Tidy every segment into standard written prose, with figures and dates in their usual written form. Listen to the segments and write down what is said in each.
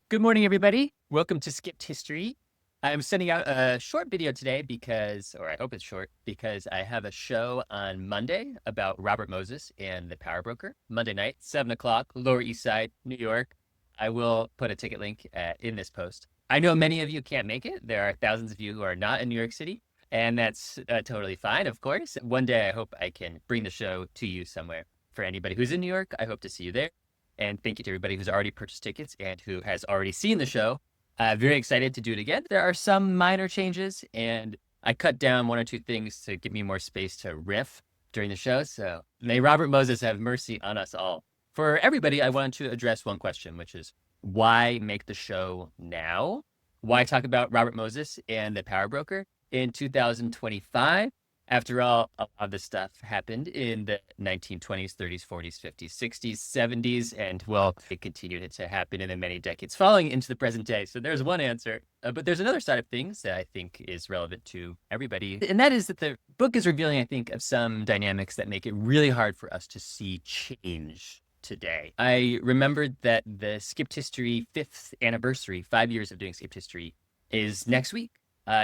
Good morning, everybody. Welcome to Skipped History. I'm sending out a short video today or I hope it's short, because I have a show on Monday about Robert Moses and the Power Broker. Monday night, 7 o'clock, Lower East Side, New York. I will put a ticket link in this post. I know many of you can't make it. There are thousands of you who are not in New York City, and that's totally fine, of course. One day, I hope I can bring the show to you somewhere. For anybody who's in New York, I hope to see you there. And thank you to everybody who's already purchased tickets and who has already seen the show. Very excited to do it again. There are some minor changes, and I cut down one or two things to give me more space to riff during the show. So may Robert Moses have mercy on us all. For everybody, I wanted to address one question, which is why make the show now? Why talk about Robert Moses and the Power Broker in 2025? After all, a lot of this stuff happened in the 1920s, 30s, 40s, 50s, 60s, 70s, and well, it continued to happen in the many decades following into the present day. So there's one answer, but there's another side of things that I think is relevant to everybody. And that is that the book is revealing, I think, of some dynamics that make it really hard for us to see change today. I remembered that the Skipped History 5th anniversary, 5 years of doing Skipped History, is next week.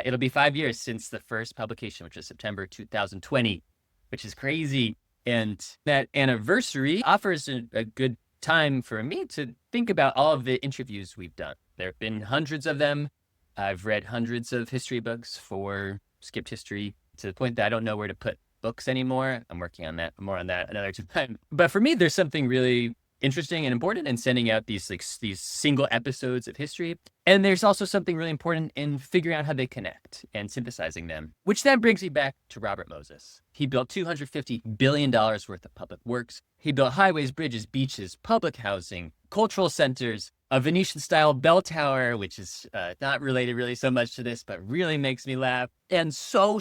It'll be 5 years since the first publication, which was September 2020, which is crazy. And that anniversary offers a good time for me to think about all of the interviews we've done. There have been hundreds of them. I've read hundreds of history books for Skipped History to the point that I don't know where to put books anymore. I'm working on that, more on that another time. But for me, there's something really interesting and important in sending out these single episodes of history. And there's also something really important in figuring out how they connect and synthesizing them, which then brings me back to Robert Moses. He built $250 billion worth of public works. He built highways, bridges, beaches, public housing, cultural centers, a Venetian-style bell tower, which is not related really so much to this, but really makes me laugh, and so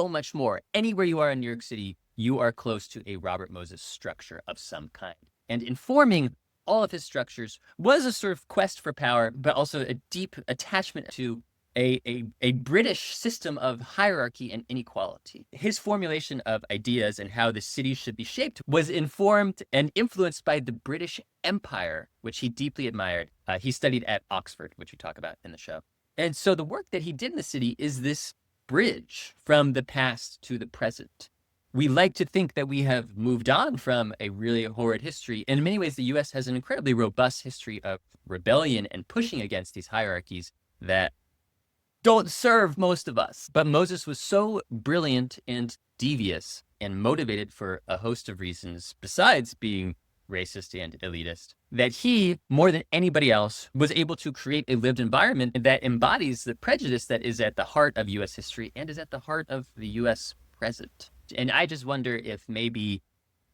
much more. Anywhere you are in New York City, you are close to a Robert Moses structure of some kind. And informing all of his structures was a sort of quest for power, but also a deep attachment to a British system of hierarchy and inequality. His formulation of ideas and how the city should be shaped was informed and influenced by the British Empire, which he deeply admired. He studied at Oxford, which we talk about in the show. And so the work that he did in the city is this bridge from the past to the present. We like to think that we have moved on from a really horrid history. In many ways, the US has an incredibly robust history of rebellion and pushing against these hierarchies that don't serve most of us. But Moses was so brilliant and devious and motivated for a host of reasons, besides being racist and elitist, that he, more than anybody else, was able to create a lived environment that embodies the prejudice that is at the heart of US history and is at the heart of the US present. And I just wonder if maybe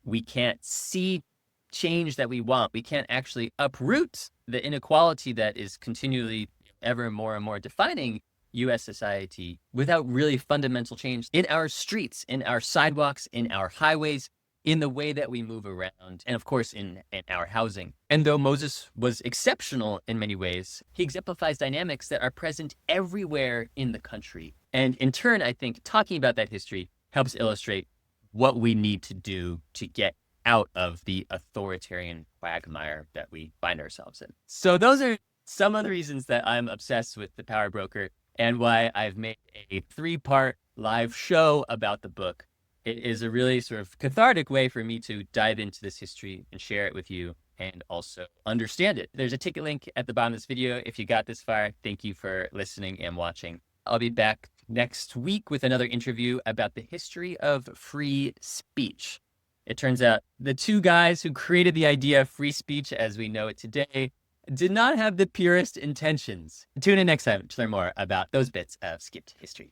we can't see change that we want. We can't actually uproot the inequality that is continually ever more and more defining US society without really fundamental change in our streets, in our sidewalks, in our highways, in the way that we move around, and of course in our housing. And though Moses was exceptional in many ways, he exemplifies dynamics that are present everywhere in the country. And in turn, I think talking about that history helps illustrate what we need to do to get out of the authoritarian quagmire that we find ourselves in. So those are some of the reasons that I'm obsessed with The Power Broker and why I've made a 3-part live show about the book. It is a really sort of cathartic way for me to dive into this history and share it with you and also understand it. There's a ticket link at the bottom of this video. If you got this far, thank you for listening and watching. I'll be back next week with another interview about the history of free speech. It turns out the two guys who created the idea of free speech as we know it today did not have the purest intentions. Tune in next time to learn more about those bits of Skipped History.